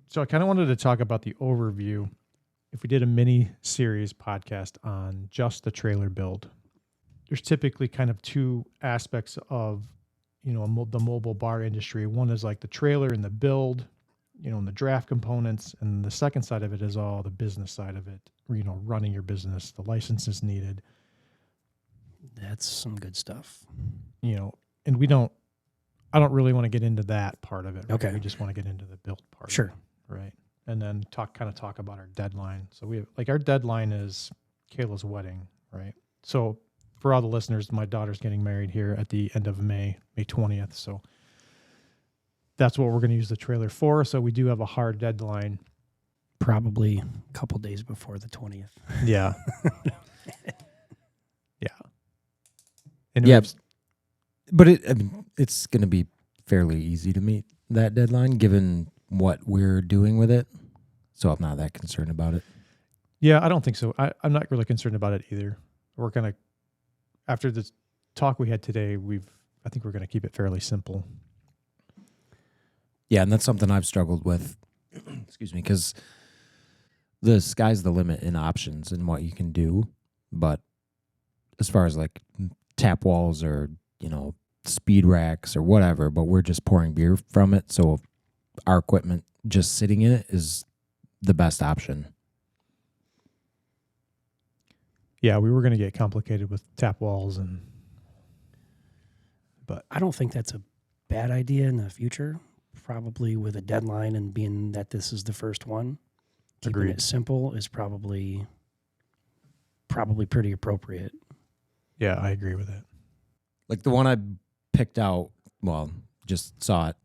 So I kind of wanted to talk about the overview. If we did a mini series podcast on just the trailer build, there's typically kind of two aspects of, the mobile bar industry. One is like the trailer and the build, and the draft components. And the second side of it is all the business side of it, running your business, the licenses needed. That's some good stuff. And I don't really want to get into that part of it. Right? Okay. We just want to get into the build part. Sure. Right. And then talk about our deadline. So we have, our deadline is Kayla's wedding, right? So for all the listeners, my daughter's getting married here at the end of May 20th. So that's what we're going to use the trailer for. So we do have a hard deadline. Probably a couple days before the 20th. Yeah. Yeah. And but it's going to be fairly easy to meet that deadline given what we're doing with it. So I'm not that concerned about it. Yeah, I don't think so. I'm not really concerned about it either. We're going to, after the talk we had today, I think we're going to keep it fairly simple. Yeah, and that's something I've struggled with. Excuse me, because the sky's the limit in options and what you can do. But as far as like tap walls or, speed racks or whatever, but we're just pouring beer from it. So our equipment just sitting in it is the best option. Yeah, we were going to get complicated with tap walls but I don't think that's a bad idea in the future. Probably with a deadline and being that this is the first one, keeping Agreed. it simple is probably pretty appropriate. Yeah, I agree with that. Like the one I picked out, just saw it.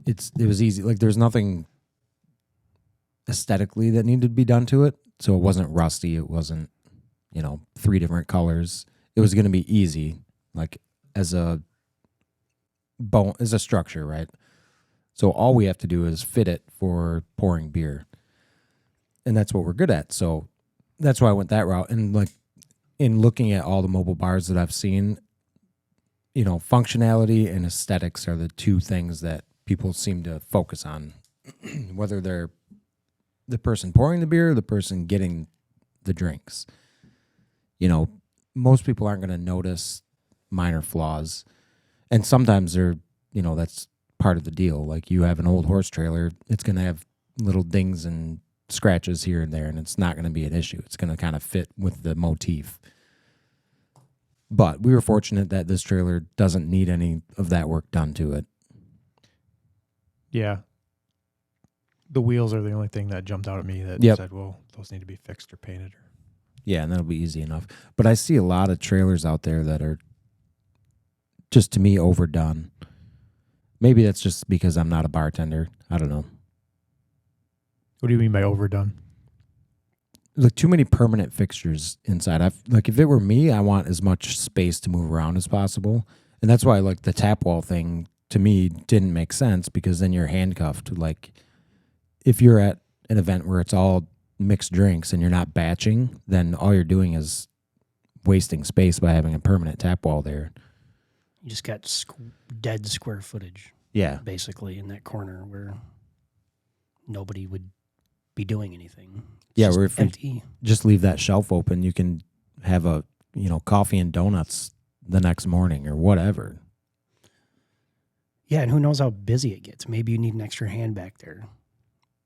It was easy. Like there's nothing aesthetically that needed to be done to it. So it wasn't rusty. It wasn't, 3 different colors. It was going to be easy, like as a structure, right? So all we have to do is fit it for pouring beer. And that's what we're good at. So that's why I went that route. And like in looking at all the mobile bars that I've seen, functionality and aesthetics are the two things that people seem to focus on, whether they're the person pouring the beer or the person getting the drinks. Most people aren't going to notice minor flaws. And sometimes they're, that's part of the deal. Like you have an old horse trailer, it's going to have little dings and scratches here and there, and it's not going to be an issue. It's going to kind of fit with the motif. But we were fortunate that this trailer doesn't need any of that work done to it. Yeah. The wheels are the only thing that jumped out at me that said, well, those need to be fixed or painted. Yeah, and that'll be easy enough. But I see a lot of trailers out there that are just, to me, overdone. Maybe that's just because I'm not a bartender. I don't know. What do you mean by overdone? Like too many permanent fixtures inside. If it were me, I want as much space to move around as possible. And that's why the tap wall thing to me didn't make sense, because then you're handcuffed. Like if you're at an event where it's all mixed drinks and you're not batching, then all you're doing is wasting space by having a permanent tap wall there. You just got dead square footage. Yeah. Basically in that corner where nobody would be doing anything. It's where if empty. you just leave that shelf open, you can have a, coffee and donuts the next morning or whatever. Yeah, and who knows how busy it gets. Maybe you need an extra hand back there.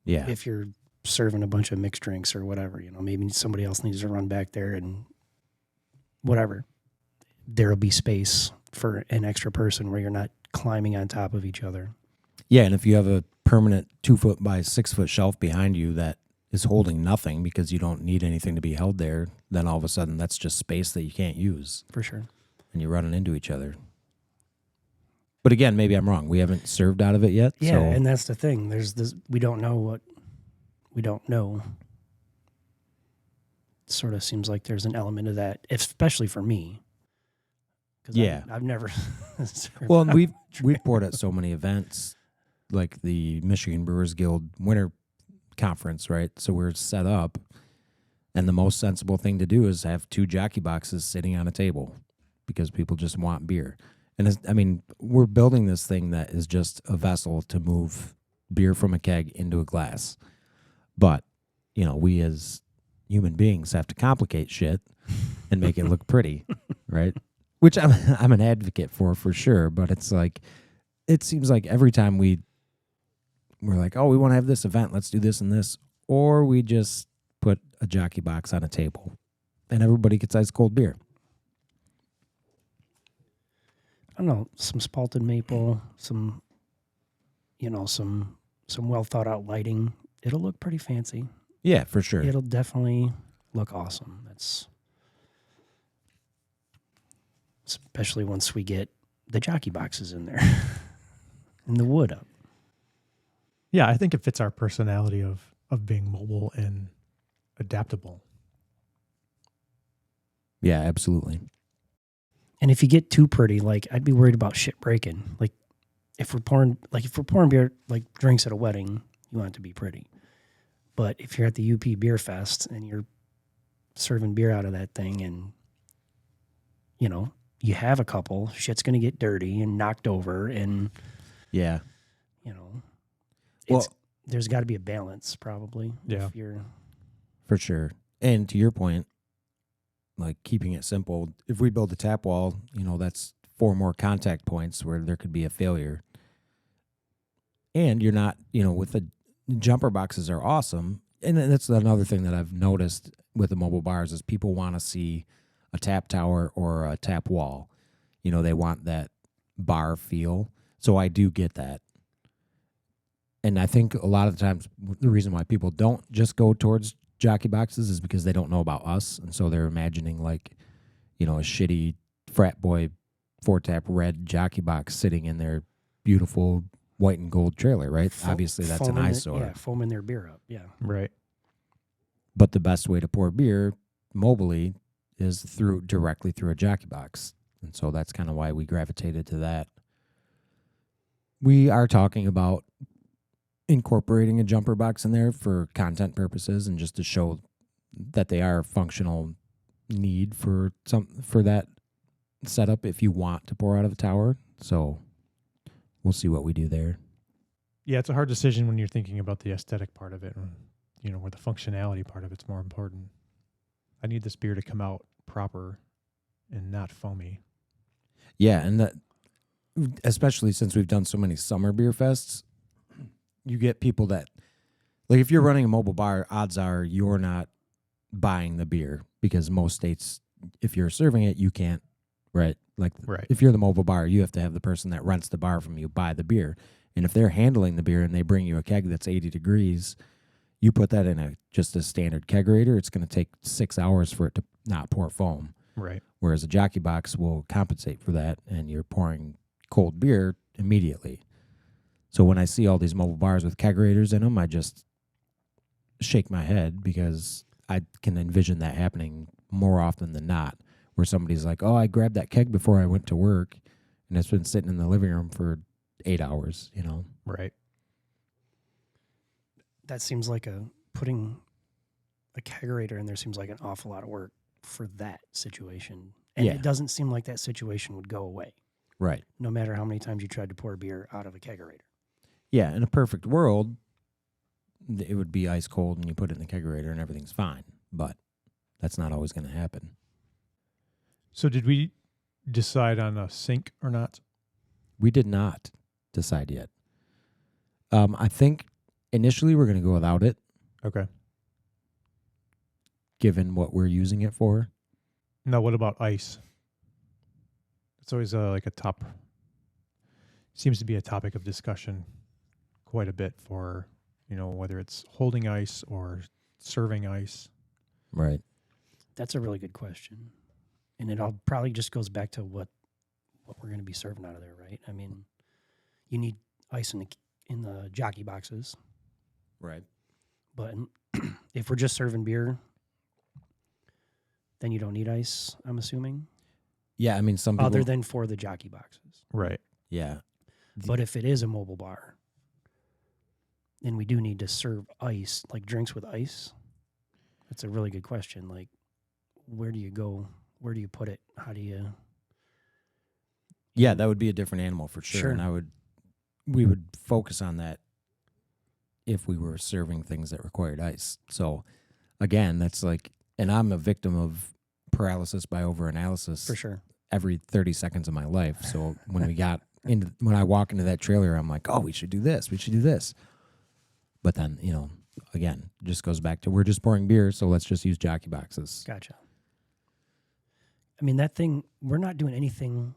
Yeah. If you're serving a bunch of mixed drinks or whatever, maybe somebody else needs to run back there and whatever. There'll be space for an extra person where you're not climbing on top of each other. Yeah, and if you have a permanent 2-foot by 6-foot shelf behind you that is holding nothing because you don't need anything to be held there, then all of a sudden that's just space that you can't use. For sure. And you're running into each other. But again, maybe I'm wrong. We haven't served out of it yet. Yeah, and that's the thing. There's this, we don't know what we don't know. It sort of seems like there's an element of that, especially for me. Yeah. I've never. Well, and we've poured at so many events, like the Michigan Brewers Guild Winter Conference, right? So we're set up, and the most sensible thing to do is have 2 jockey boxes sitting on a table because people just want beer. And we're building this thing that is just a vessel to move beer from a keg into a glass. But, we as human beings have to complicate shit and make it look pretty, right? Which I'm an advocate for sure, but it's like, it seems like every time we're like, oh, we want to have this event, let's do this and this, or we just put a jockey box on a table and everybody gets ice cold beer. I don't know, some spalted maple, some well thought out lighting. It'll look pretty fancy. Yeah, for sure. It'll definitely look awesome. That's especially once we get the jockey boxes in there and the wood up. Yeah, I think it fits our personality of being mobile and adaptable. Yeah, absolutely. And if you get too pretty, like I'd be worried about shit breaking. Like if we're pouring beer, like drinks at a wedding, you want it to be pretty. But if you're at the UP Beer Fest and you're serving beer out of that thing and, you have a couple, shit's going to get dirty and knocked over and, Yeah. there's got to be a balance probably. Yeah. If you're, For sure. And to your point, like keeping it simple, if we build a tap wall, that's 4 more contact points where there could be a failure. And you're not, with the jumper boxes are awesome. And that's another thing that I've noticed with the mobile bars is people want to see a tap tower or a tap wall. They want that bar feel. So I do get that. And I think a lot of the times the reason why people don't just go towards jockey boxes is because they don't know about us. And so they're imagining like, a shitty frat boy 4-tap red jockey box sitting in their beautiful white and gold trailer, right? Obviously that's an eyesore. Foaming their beer up. Yeah. Right. But the best way to pour beer mobily is directly through a jockey box. And so that's kind of why we gravitated to that. We are talking about incorporating a jumper box in there for content purposes and just to show that they are a functional need for that setup if you want to pour out of a tower. So we'll see what we do there. Yeah, it's a hard decision when you're thinking about the aesthetic part of it, where the functionality part of it's more important. I need this beer to come out proper and not foamy. Yeah, and that, especially since we've done so many summer beer fests, you get people that, like if you're running a mobile bar, odds are you're not buying the beer because most states, if you're serving it, you can't, right? Like Right. If you're the mobile bar, you have to have the person that rents the bar from you buy the beer. And if they're handling the beer and they bring you a keg that's 80 degrees, you put that in just a standard kegerator, it's going to take 6 hours for it to not pour foam. Right. Whereas a jockey box will compensate for that, and you're pouring cold beer immediately. So when I see all these mobile bars with kegerators in them, I just shake my head because I can envision that happening more often than not, where somebody's like, oh, I grabbed that keg before I went to work, and it's been sitting in the living room for 8 hours, Right. That seems like putting a kegerator in there seems like an awful lot of work for that situation. And Yeah. it doesn't seem like that situation would go away, Right. no matter how many times you tried to pour beer out of a kegerator. Yeah, in a perfect world, it would be ice cold and you put it in the kegerator and everything's fine. But that's not always going to happen. So did we decide on a sink or not? We did not decide yet. I think initially we're going to go without it, Okay. given what we're using it for. Now, what about ice? It's always seems to be a topic of discussion quite a bit for, whether it's holding ice or serving ice. Right. That's a really good question. And it all probably just goes back to what we're going to be serving out of there, right? I mean, you need ice in the jockey boxes, Right. but if we're just serving beer, then you don't need ice, I'm assuming, Yeah, I mean, some people... other than for the jockey boxes. Right. Yeah. But if it is a mobile bar, then we do need to serve ice, like drinks with ice. That's a really good question. Like, where do you go? Where do you put it? How do you... Yeah, that would be a different animal for sure. Sure. And we would focus on that if we were serving things that required ice. So again, that's like, and I'm a victim of paralysis by overanalysis For sure. every 30 seconds of my life. So when when I walk into that trailer, I'm like, oh, we should do this. We should do this. But then, again, it just goes back to we're just pouring beer, so let's just use jockey boxes. Gotcha. I mean, that thing, we're not doing anything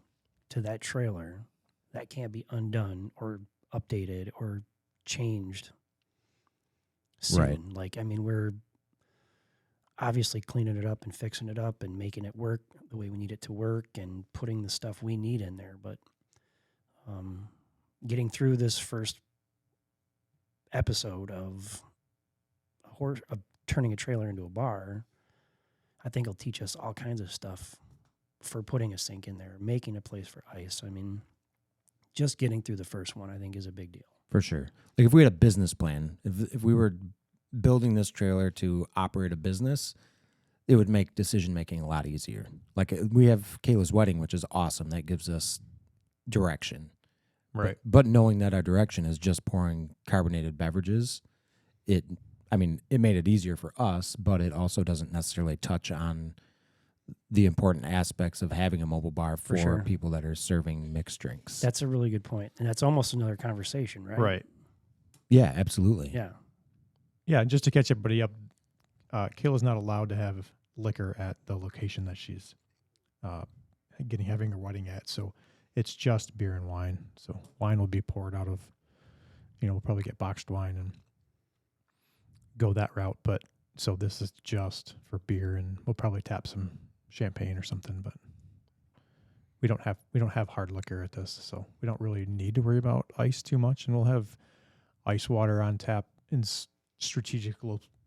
to that trailer that can't be undone or updated or changed soon. Right. Like, I mean, we're obviously cleaning it up and fixing it up and making it work the way we need it to work and putting the stuff we need in there. But getting through this first episode of turning a trailer into a bar, I think it'll teach us all kinds of stuff for putting a sink in there, making a place for ice. I mean, just getting through the first one, I think, is a big deal. For sure. Like if we had a business plan, if we were building this trailer to operate a business, it would make decision making a lot easier. Like we have Kayla's wedding, which is awesome. That gives us direction. Right. But knowing that our direction is just pouring carbonated beverages, it made it easier for us, but it also doesn't necessarily touch on the important aspects of having a mobile bar for sure. people that are serving mixed drinks. That's a really good point. And that's almost another conversation, right? Right. Yeah, absolutely. Yeah. Yeah, and just to catch everybody up, Kayla's not allowed to have liquor at the location that she's having her wedding at. So it's just beer and wine. So wine will be poured out of, we'll probably get boxed wine and go that route. But so this is just for beer, and we'll probably tap some champagne or something. But we don't have hard liquor at this, so we don't really need to worry about ice too much. And we'll have ice water on tap in strategic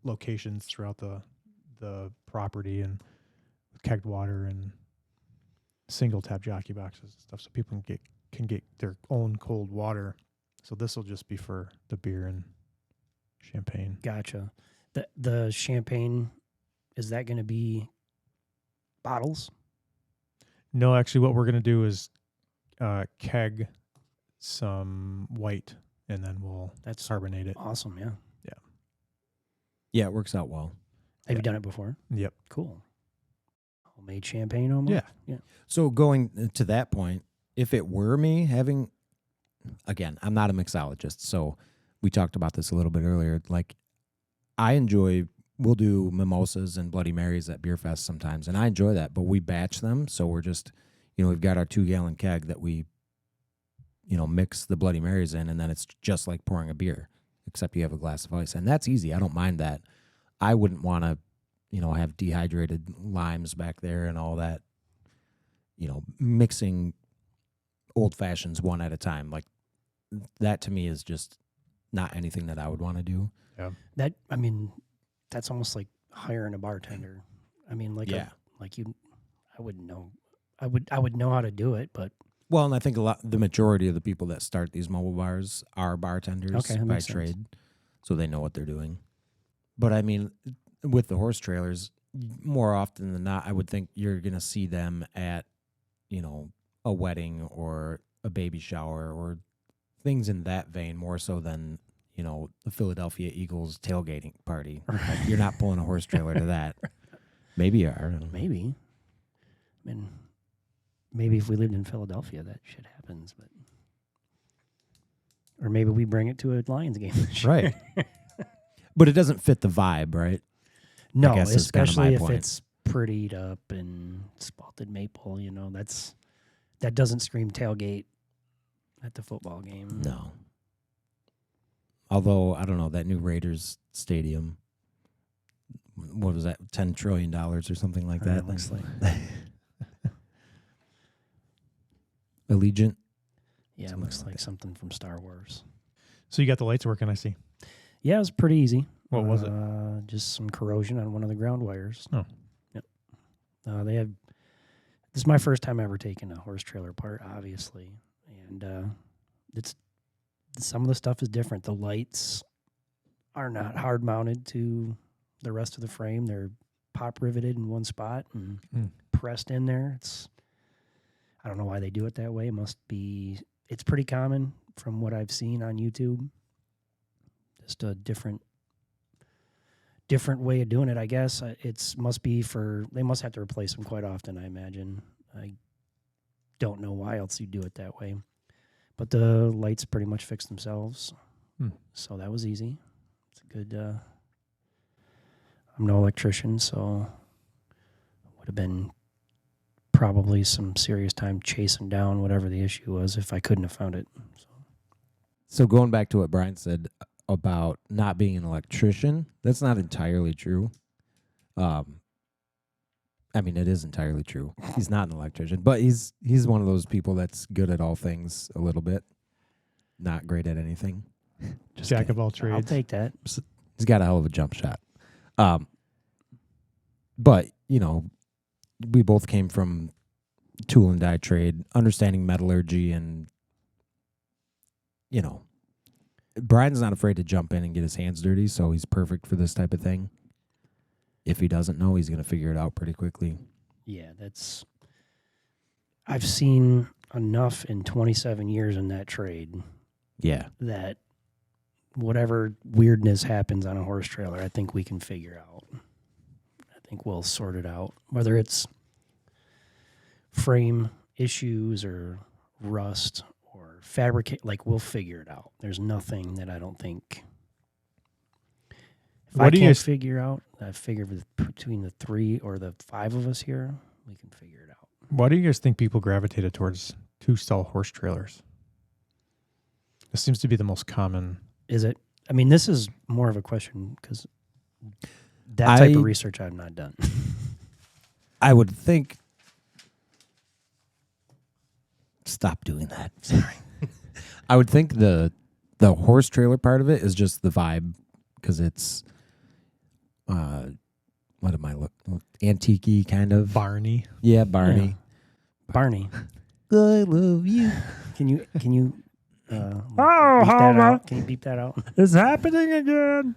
locations throughout the property, and kegged water and single tap jockey boxes and stuff, so people can get their own cold water. So this will just be for the beer and champagne. Gotcha. The champagne, is that going to be bottles? No, actually, what we're going to do is keg some white, and then we'll carbonate it. Awesome, yeah. Yeah, it works out well. Have you done it before? Yep. Cool. Homemade champagne almost? Yeah. So going to that point, if it were me having, again, I'm not a mixologist, so we talked about this a little bit earlier. Like, we'll do mimosas and Bloody Marys at Beer Fest sometimes, and I enjoy that, but we batch them, so we're just, we've got our 2-gallon keg that we, mix the Bloody Marys in, and then it's just like pouring a beer, except you have a glass of ice, and that's easy. I don't mind that. I wouldn't want to, have dehydrated limes back there and all that, mixing old fashions one at a time. Like that to me is just not anything that I would want to do. Yeah. That's almost like hiring a bartender. I mean, I wouldn't know. I would know how to do it, but well, and I think the majority of the people that start these mobile bars are bartenders by trade, so they know what they're doing. But I mean, with the horse trailers, more often than not, I would think you're going to see them at, a wedding or a baby shower or things in that vein, more so than, the Philadelphia Eagles tailgating party. Like, you're not pulling a horse trailer to that. Maybe you are. Maybe. I mean, maybe if we lived in Philadelphia, that shit happens. But or maybe we bring it to a Lions game. Right. But it doesn't fit the vibe, right? No, I guess is kind of especially my if point. it's prettied up and spalted maple. That doesn't scream tailgate at the football game. No. Although, I don't know, that new Raiders stadium, what was that, $10 trillion or something like that? It looks like. Allegiant? Yeah, it Something looks like like that. something from Star Wars. So you got the lights working, I see. Yeah, it was pretty easy. What was it? Just some corrosion on one of the ground wires. Oh. Yep. This is my first time ever taking a horse trailer apart, obviously. And some of the stuff is different. The lights are not hard mounted to the rest of the frame. They're pop riveted in one spot and pressed in there. I don't know why they do it that way. It's pretty common from what I've seen on YouTube. Just a different way of doing it, I guess. It's must be they must have to replace them quite often, I imagine. I don't know why else you do it that way. But the lights pretty much fixed themselves. So that was easy. It's a good, I'm no electrician, so would have been probably some serious time chasing down whatever the issue was if I couldn't have found it. So going back to what Brian said about not being an electrician, that's not entirely true. I mean, it is entirely true. He's not an electrician, but he's one of those people that's good at all things a little bit, not great at anything. Just Jack of all trades. I'll take that. He's got a hell of a jump shot. But, you know, we both came from tool and die trade, understanding metallurgy, and, you know, Brian's not afraid to jump in and get his hands dirty, so he's perfect for this type of thing. If he doesn't know, he's going to figure it out pretty quickly. Yeah, I've seen enough in 27 years in that trade. Yeah. That whatever weirdness happens on a horse trailer, I think we can figure out. I think we'll sort it out. Whether it's frame issues or rust or fabricate, we'll figure it out. There's nothing that I don't think. If I can't figure out, I figure between the 3 or the 5 of us here, we can figure it out. Why do you guys think people gravitated towards 2-stall horse trailers? This seems to be the most common. Is it? I mean, this is more of a question because that type of research I've not done. I would think. Stop doing that. Sorry. I would think the horse trailer part of it is just the vibe because it's what am I looking? Antique-y kind of. Barney. Yeah, Barney. Yeah. Barney. I love you. Can you beep that out? Can you beep that out? It's happening again.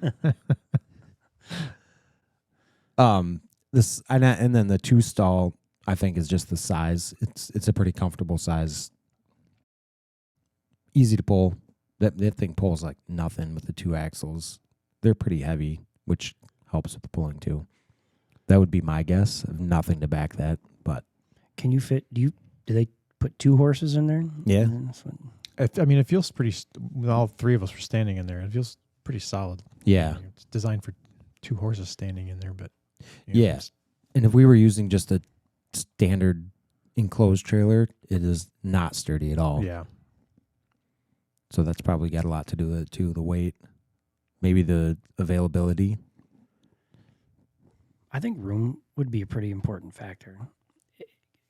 And then the 2-stall I think is just the size. It's a pretty comfortable size. Easy to pull. That thing pulls like nothing with the 2 axles. They're pretty heavy, which helps with the pulling too. That would be my guess. I have nothing to back that, but can you fit? Do they put 2 horses in there? Yeah. I mean, it feels pretty. All 3 of us were standing in there. It feels pretty solid. Yeah. It's designed for 2 horses standing in there, but yeah. And if we were using just a standard enclosed trailer, it is not sturdy at all. Yeah. So that's probably got a lot to do with it too. The weight, maybe the availability. I think room would be a pretty important factor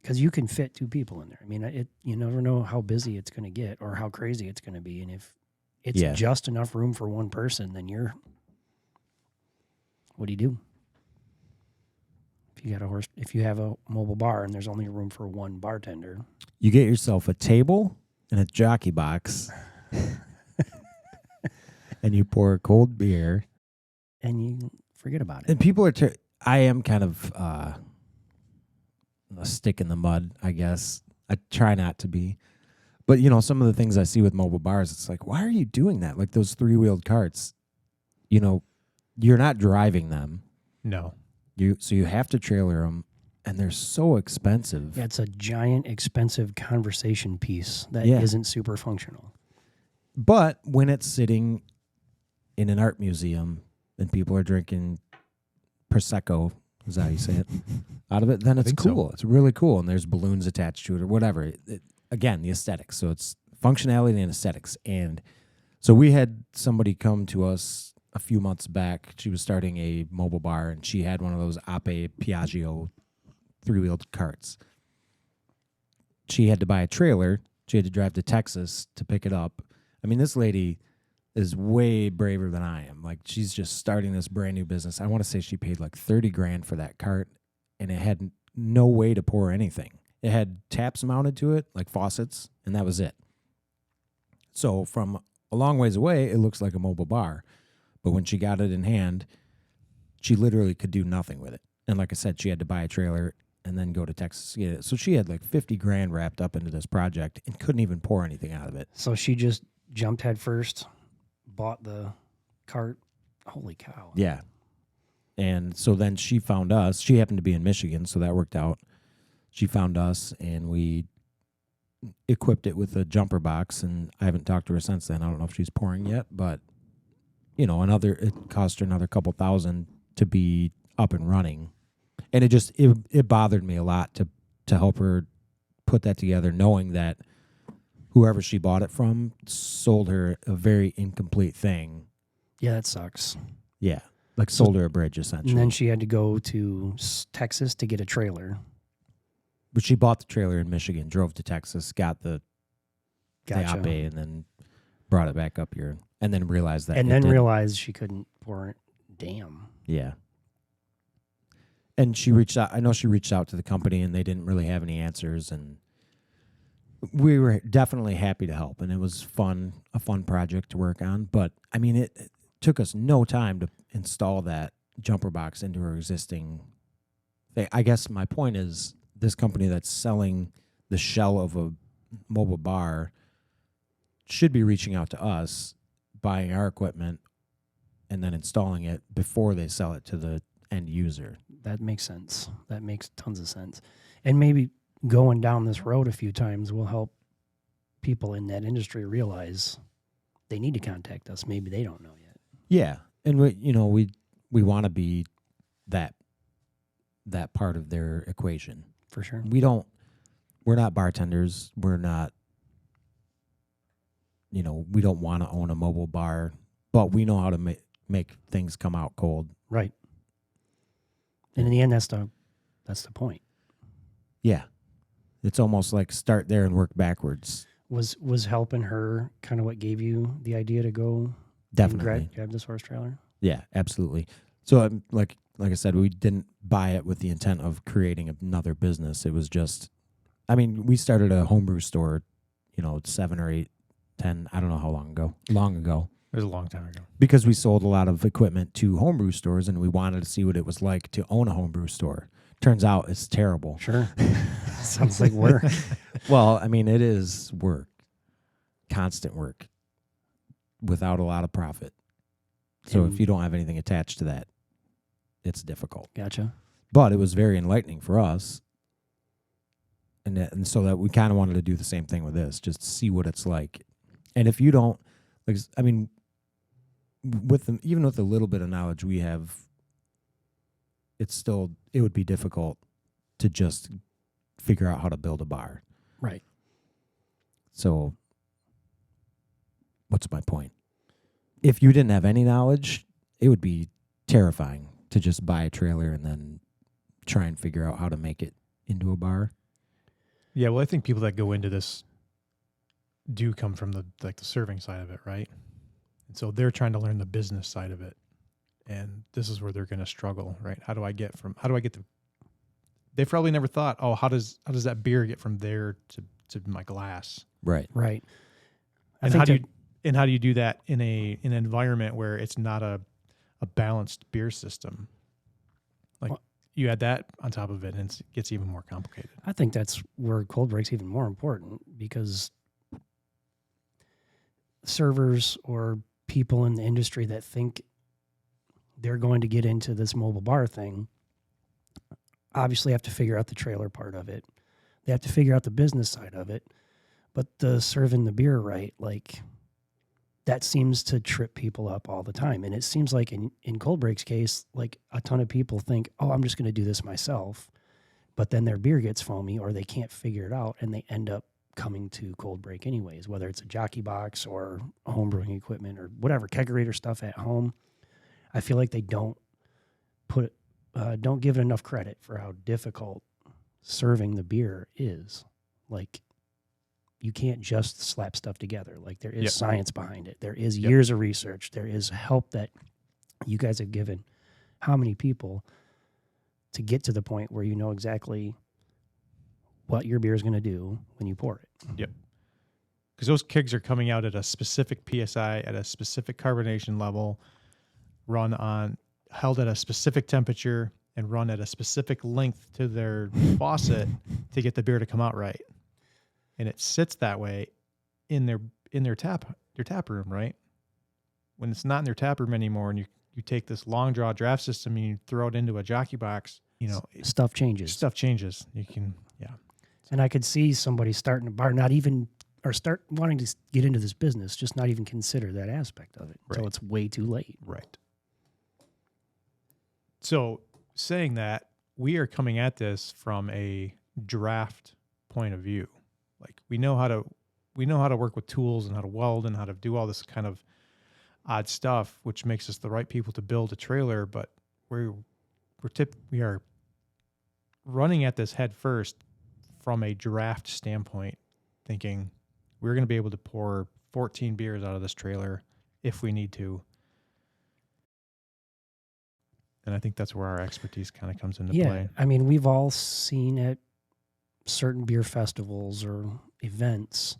because you can fit 2 people in there. I mean, you never know how busy it's going to get or how crazy it's going to be. And if it's just enough room for 1 person, then what do you do? If you have a mobile bar and there's only room for 1 bartender, you get yourself a table and a jockey box, and you pour a cold beer, and you forget about it. And people are. I am kind of a stick in the mud, I guess. I try not to be, but some of the things I see with mobile bars, it's like, why are you doing that? Like those 3-wheeled carts, you're not driving them. No. So you have to trailer them, and they're so expensive. Yeah, it's a giant, expensive conversation piece that isn't super functional. But when it's sitting in an art museum and people are drinking Prosecco, is that how you say it, out of it, then it's cool. So. It's really cool, and there's balloons attached to it or whatever. Again, the aesthetics. So it's functionality and aesthetics. And so we had somebody come to us a few months back. She was starting a mobile bar, and she had one of those Ape Piaggio 3-wheeled carts. She had to buy a trailer. She had to drive to Texas to pick it up. I mean, this lady is way braver than I am. Like, she's just starting this brand new business. I want to say she paid like $30,000 for that cart, and it had no way to pour anything. It had taps mounted to it, like faucets, and that was it. So from a long ways away, it looks like a mobile bar. But when she got it in hand, she literally could do nothing with it. And like I said, she had to buy a trailer and then go to Texas to get it. So she had like $50,000 wrapped up into this project and couldn't even pour anything out of it. So she just jumped head first, bought the cart. Holy cow. Yeah. And so then she found us. She happened to be in Michigan, so that worked out. She found us, and we equipped it with a jumper box, and I haven't talked to her since then. I don't know if she's pouring yet, but, it cost her another couple $1,000 to be up and running. And it bothered me a lot to help her put that together, knowing that whoever she bought it from sold her a very incomplete thing. Yeah, that sucks. Yeah. Like sold her a bridge, essentially. And then she had to go to Texas to get a trailer. But she bought the trailer in Michigan, drove to Texas, got the Gotcha. Ape, and then brought it back up here, and then realized that. And then realized she couldn't pour it. Damn. Yeah. And she reached out. I know she reached out to the company, and they didn't really have any answers. And we were definitely happy to help, and it was a fun project to work on. But I mean, it took us no time to install that jumper box into her existing thing. I guess my point is, this company that's selling the shell of a mobile bar should be reaching out to us, buying our equipment, and then installing it before they sell it to the end user. That makes sense. That makes tons of sense. And maybe going down this road a few times will help people in that industry realize they need to contact us. Maybe they don't know yet. Yeah. And we want to be that part of their equation. For sure. We're not bartenders. We're not, we don't want to own a mobile bar, but we know how to make things come out cold. Right. And in the end, that's the point. Yeah. It's almost like start there and work backwards. Was helping her kind of what gave you the idea to go Definitely and grab this horse trailer? Yeah, absolutely. So like I said, we didn't buy it with the intent of creating another business. It was just, we started a homebrew store, 7 or 8, 10, I don't know how long ago. It was a long time ago. Because we sold a lot of equipment to homebrew stores, and we wanted to see what it was like to own a homebrew store. Turns out it's terrible. Sure. Sounds like work. Well, it is work. Constant work. Without a lot of profit. So if you don't have anything attached to that, it's difficult. Gotcha. But it was very enlightening for us. And so that we kind of wanted to do the same thing with this, just see what it's like. And if you don't, even with a little bit of knowledge we have, it would be difficult to just figure out how to build a bar. Right. So what's my point? If you didn't have any knowledge, it would be terrifying to just buy a trailer and then try and figure out how to make it into a bar. Yeah, well, I think people that go into this do come from the serving side of it, right? And so they're trying to learn the business side of it. And this is where they're going to struggle, right? How do I get they've probably never thought, oh, how does that beer get from there to my glass? Right. Right. And how do you do that in an environment where it's not a balanced beer system? You add that on top of it, and it gets even more complicated. I think that's where Coldbreak's even more important, because servers or people in the industry that think they're going to get into this mobile bar thing obviously have to figure out the trailer part of it. They have to figure out the business side of it. But the serving the beer right, that seems to trip people up all the time. And it seems like in Coldbreak's case, a ton of people think, oh, I'm just going to do this myself. But then their beer gets foamy, or they can't figure it out, and they end up coming to Coldbreak anyways, whether it's a jockey box or home brewing equipment or whatever, kegerator stuff at home. I feel like they don't give it enough credit for how difficult serving the beer is. You can't just slap stuff together. There is science behind it. There is years of research. There is help that you guys have given how many people to get to the point where you know exactly what your beer is going to do when you pour it. Yep. Because those kegs are coming out at a specific PSI, at a specific carbonation level, held at a specific temperature, and run at a specific length to their faucet to get the beer to come out right. And it sits that way in their tap room, right? when it's not in their tap room anymore, and you take this long draw draft system and you throw it into a jockey box, Stuff changes. Stuff changes. You can, yeah. And I could see somebody starting a bar, not even, or start wanting to get into this business, just not even consider that aspect of it until it's way too late. Right. So saying that, we are coming at this from a draft point of view. Like we know how to work with tools and how to weld and how to do all this kind of odd stuff, which makes us the right people to build a trailer. But we are running at this head first from a draft standpoint, thinking we're going to be able to pour 14 beers out of this trailer if we need to. And I think that's where our expertise kind of comes into play. I mean, we've all seen at certain beer festivals or events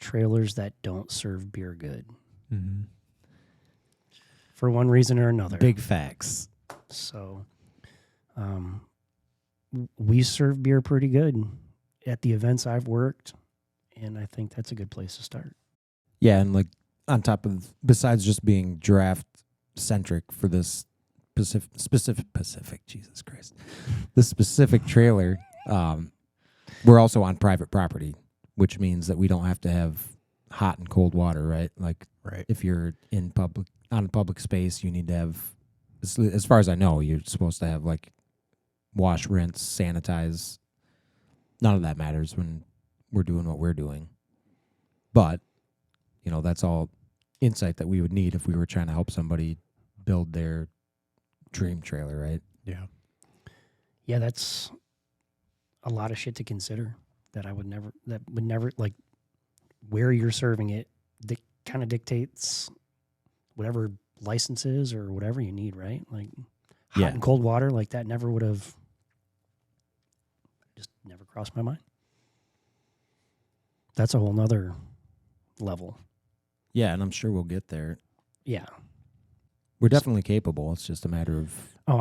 trailers that don't serve beer good. Mm-hmm. For one reason or another. Big facts. So we serve beer pretty good at the events I've worked, and I think that's a good place to start. Yeah, and like on top of, besides just being draft centric for this specific Jesus Christ, the specific trailer, we're also on private property, which means that we don't have to have hot and cold water, right? Like if you're in on a public space, you need to have, as far as I know, you're supposed to have like wash, rinse, sanitize. None of that matters when we're doing what we're doing. But, that's all insight that we would need if we were trying to help somebody build their dream trailer, right? Yeah. Yeah, that's a lot of shit to consider that would never, like, where you're serving it kind of dictates whatever licenses or whatever you need, right? Like hot and cold water, like that never would have just never crossed my mind. That's a whole nother level. Yeah, and I'm sure we'll get there. Yeah. We're definitely capable. It's just a matter of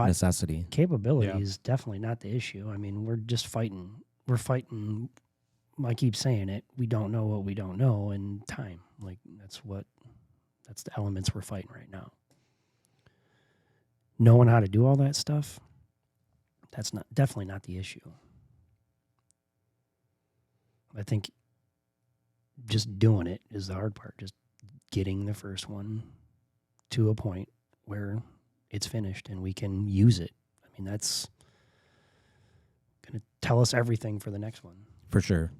necessity. Capability is definitely not the issue. I mean, we're just fighting. We're fighting. I keep saying it. We don't know what we don't know, and time. Like that's the elements we're fighting right now. Knowing how to do all that stuff, that's definitely not the issue. I think just doing it is the hard part. Just getting the first one to a point where it's finished and we can use it. I mean, that's going to tell us everything for the next one. For sure.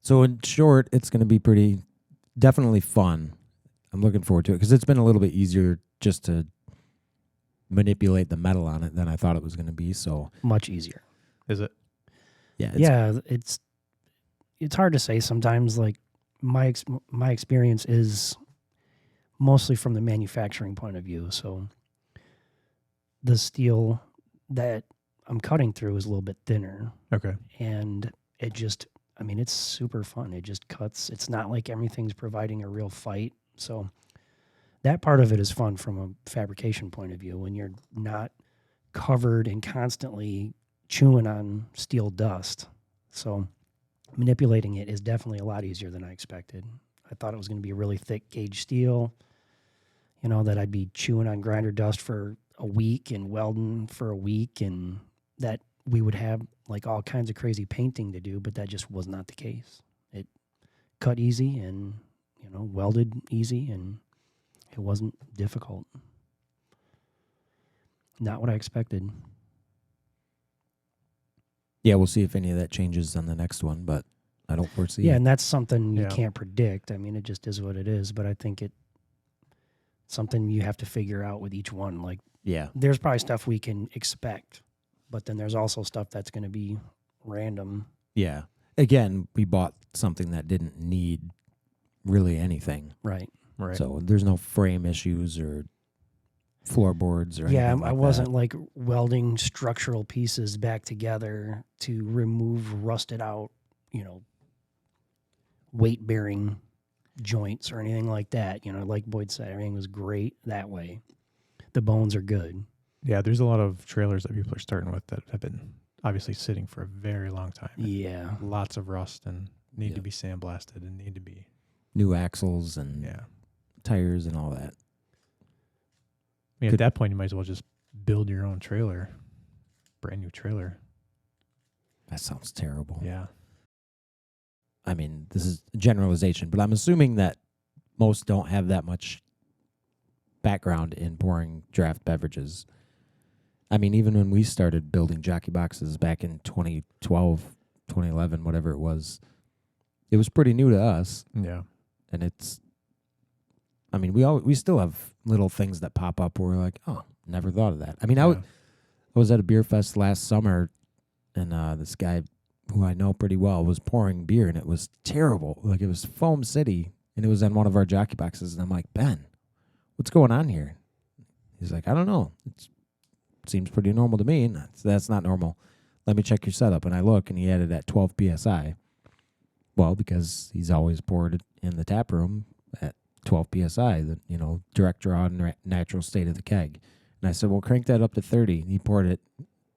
So in short, it's going to be definitely fun. I'm looking forward to it because it's been a little bit easier just to manipulate the metal on it than I thought it was going to be. So much easier. Is it? Yeah. It's hard to say sometimes. Like my experience is mostly from the manufacturing point of view. So the steel that I'm cutting through is a little bit thinner. Okay. And it just, I mean, it's super fun. It just cuts. It's not like everything's providing a real fight. So that part of it is fun from a fabrication point of view when you're not covered and constantly chewing on steel dust. So manipulating it is definitely a lot easier than I expected. I thought it was going to be really thick gauge steel, that I'd be chewing on grinder dust for a week and welding for a week, and that we would have like all kinds of crazy painting to do, but that just was not the case. It cut easy and, welded easy, and it wasn't difficult. Not what I expected. Yeah, we'll see if any of that changes on the next one, but I don't foresee. Yeah, and that's something you can't predict. I mean, it just is what it is, but I think it's something you have to figure out with each one. Like, there's probably stuff we can expect, but then there's also stuff that's going to be random. Yeah. Again, we bought something that didn't need really anything. Right. So there's no frame issues or floorboards or anything like I wasn't like welding structural pieces back together to remove rusted out, weight bearing joints or anything like that. Like Boyd said, everything was great that way. The bones are good. Yeah, there's a lot of trailers that people are starting with that have been obviously sitting for a very long time. Yeah. Lots of rust and need to be sandblasted and need to be new axles and tires and all that. mean, at that point, you might as well just build your own trailer, brand new trailer. That sounds terrible. Yeah. I mean, this is a generalization, but I'm assuming that most don't have that much background in pouring draft beverages. I mean, even when we started building jockey boxes back in 2012, 2011, whatever it was pretty new to us. Yeah. And it's, I mean, we still have little things that pop up where we're like, oh, never thought of that. I mean, I was at a beer fest last summer, and this guy who I know pretty well was pouring beer, and it was terrible. Like, it was Foam City, and it was on one of our jockey boxes. And I'm like, Ben, what's going on here? He's like, I don't know. It seems pretty normal to me. And that's not normal. Let me check your setup. And I look, and he had it at 12 PSI. Well, because he's always poured it in the tap room at 12 PSI, the, direct draw and natural state of the keg. And I said, well, crank that up to 30. And he poured it.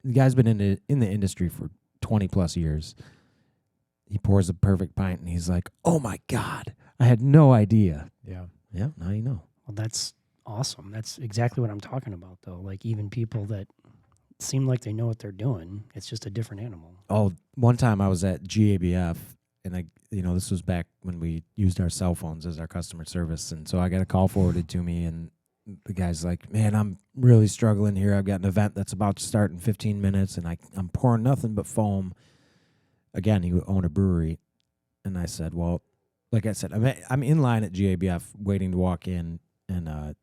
The guy's been in the industry for 20 plus years. He pours a perfect pint, and he's like, oh my God, I had no idea. Yeah. Yeah, now you know. Well, that's awesome. That's exactly what I'm talking about, though. Like, even people that seem like they know what they're doing, it's just a different animal. Oh, one time I was at GABF, and this was back when we used our cell phones as our customer service. And so I got a call forwarded to me, and the guy's like, man, I'm really struggling here. I've got an event that's about to start in 15 minutes, and I'm pouring nothing but foam. Again, he owned a brewery. And I said, well, like I said, I'm in line at GABF waiting to walk in, and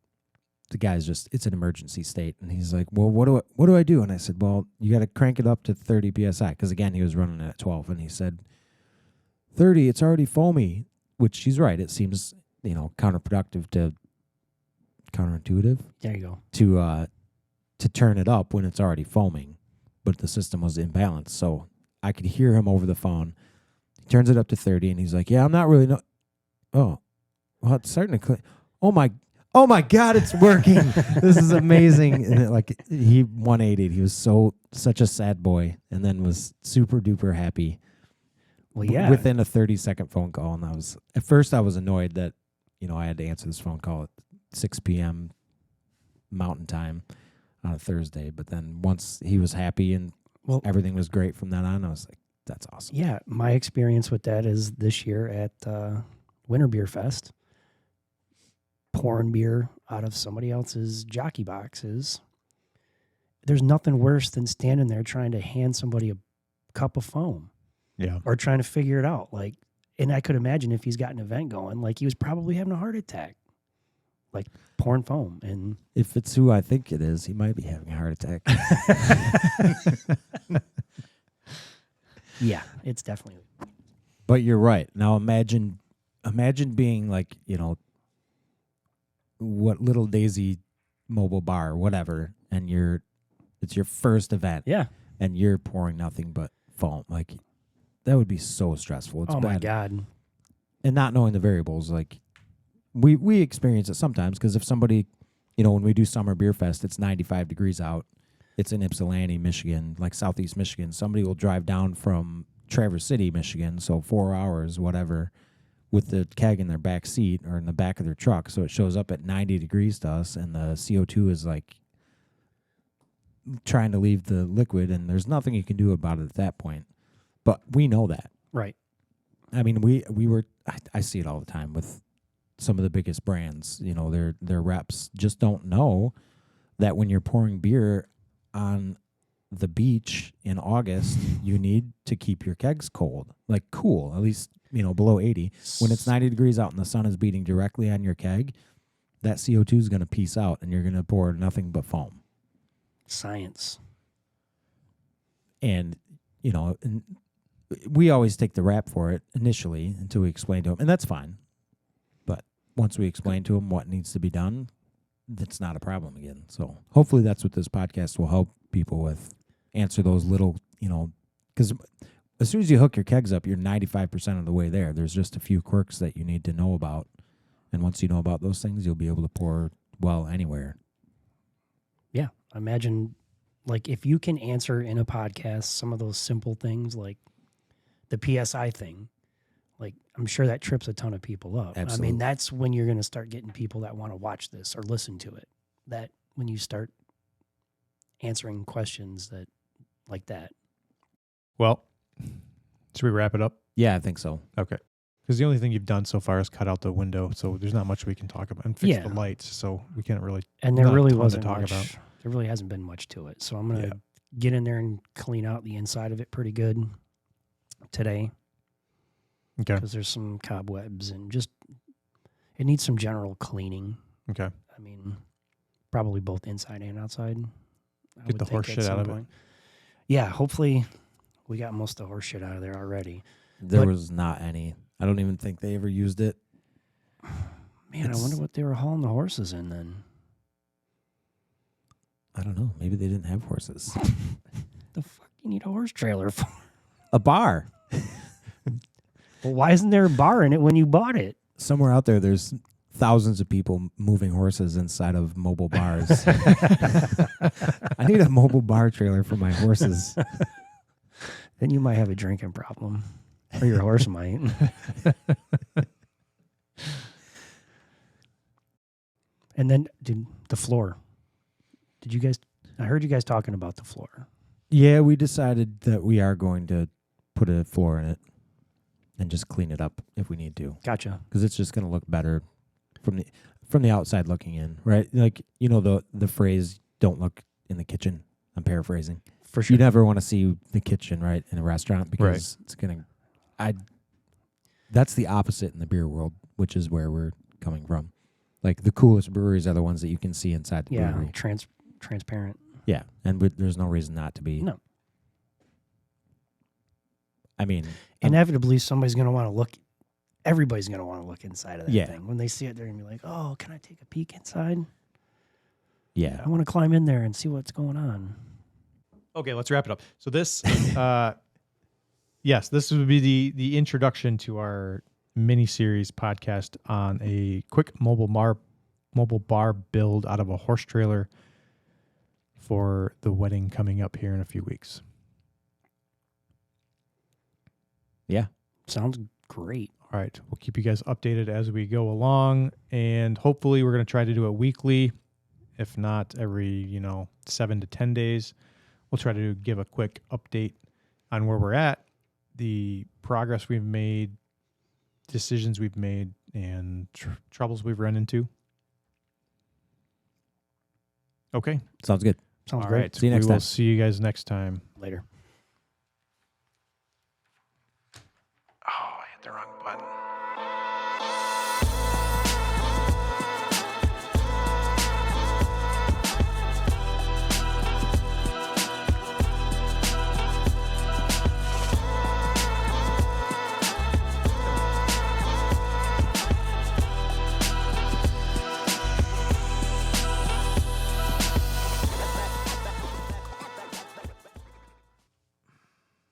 the guy's just, it's an emergency state. And he's like, well, what do I do? And I said, well, you got to crank it up to 30 PSI. Because, again, he was running it at 12. And he said, 30, it's already foamy, which he's right. It seems, counterintuitive There you go. to turn it up when it's already foaming, but the system was imbalanced. So I could hear him over the phone. He turns it up to 30, and he's like, yeah, I'm not really oh, well, it's starting to clean. Oh my God, it's working. This is amazing. And he 180'd. He was such a sad boy, and then was super duper happy. Well, yeah. Within a 30-second phone call. And at first I was annoyed that, I had to answer this phone call at 6 p.m. Mountain Time on a Thursday. But then once he was happy and everything was great from then on, I was like, that's awesome. Yeah, my experience with that is this year at Winter Beer Fest, pouring beer out of somebody else's jockey boxes. There's nothing worse than standing there trying to hand somebody a cup of foam. Yeah. Or trying to figure it out. And I could imagine if he's got an event going, he was probably having a heart attack, pouring foam. And if it's who I think it is, he might be having a heart attack. Yeah, it's definitely. But you're right. Now imagine being what Little Daisy mobile bar or whatever, and it's your first event. Yeah. And you're pouring nothing but foam. That would be so stressful. It's bad. My God. And not knowing the variables, we experience it sometimes, because if somebody, when we do Summer Beer Fest, it's 95 degrees out. It's in Ypsilanti, Michigan, southeast Michigan. Somebody will drive down from Traverse City, Michigan, so 4 hours, whatever, with the keg in their back seat or in the back of their truck. So it shows up at 90 degrees to us, and the CO2 is trying to leave the liquid, and there's nothing you can do about it at that point. But we know that. Right. I mean, I see it all the time with some of the biggest brands. Their reps just don't know that when you're pouring beer on the beach in August, you need to keep your kegs cold, cool, at least, below 80. When it's 90 degrees out and the sun is beating directly on your keg, that CO2 is going to peace out, and you're going to pour nothing but foam. Science. And, and we always take the rap for it initially until we explain to them, and that's fine. But once we explain to them what needs to be done, that's not a problem again. So hopefully that's what this podcast will help people with, answer those little, because as soon as you hook your kegs up, you're 95% of the way there. There's just a few quirks that you need to know about. And once you know about those things, you'll be able to pour well anywhere. Yeah. Imagine, if you can answer in a podcast some of those simple things, the PSI thing, I'm sure that trips a ton of people up. Absolutely. I mean, that's when you're going to start getting people that want to watch this or listen to it, that when you start answering questions that like that. Well, should we wrap it up? Yeah, I think so. Okay. Because the only thing you've done so far is cut out the window, so there's not much we can talk about, and fix the lights, so we can't really. And there not a really ton to wasn't talk much. about. There really hasn't been much to it. So I'm gonna get in there and clean out the inside of it pretty good today. Okay. Because there's some cobwebs and just it needs some general cleaning. Okay. I mean, probably both inside and outside. I Get would the think horse at shit some out of it. point. Yeah, hopefully we got most of the horse shit out of there already. There But- was not any. I don't even think they ever used it. Man, I wonder what they were hauling the horses in then. I don't know. Maybe they didn't have horses. The fuck you need a horse trailer for? A bar. Well, why isn't there a bar in it when you bought it? Somewhere out there, there's thousands of people moving horses inside of mobile bars. I need a mobile bar trailer for my horses. Then you might have a drinking problem. Or your horse might. And then, dude, the floor. Did you guys... I heard you guys talking about the floor. Yeah, we decided that we are going to put a floor in it and just clean it up if we need to, Gotcha. because it's just going to look better from the outside looking in, right? Like, you know, the phrase "don't look in the kitchen." I'm paraphrasing. For sure. You never want to see the kitchen, right, in a restaurant, because it's gonna. That's the opposite in the beer world, which is where we're coming from. Like, the coolest breweries are the ones that you can see inside the Yeah, brewery. transparent. Yeah, and there's no reason not to be. No. I mean, Inevitably, somebody's going to want to look. Everybody's going to want to look inside of that Yeah. thing. When they see it, they're going to be like, oh, can I take a peek inside? yeah. I want to climb in there and see what's going on. Okay, let's wrap it up. So this, yes, this would be the introduction to our mini series podcast on a quick mobile bar build out of a horse trailer for the wedding coming up here in a few weeks. Yeah. Sounds great. All right, we'll keep you guys updated as we go along, and hopefully we're going to try to do it weekly, if not every 7 to 10 days. We'll try to give a quick update on where we're at, the progress we've made, decisions we've made, and troubles we've run into. Okay. Sounds good. Sounds All great. right. See you next we will time. see you guys next time. Later.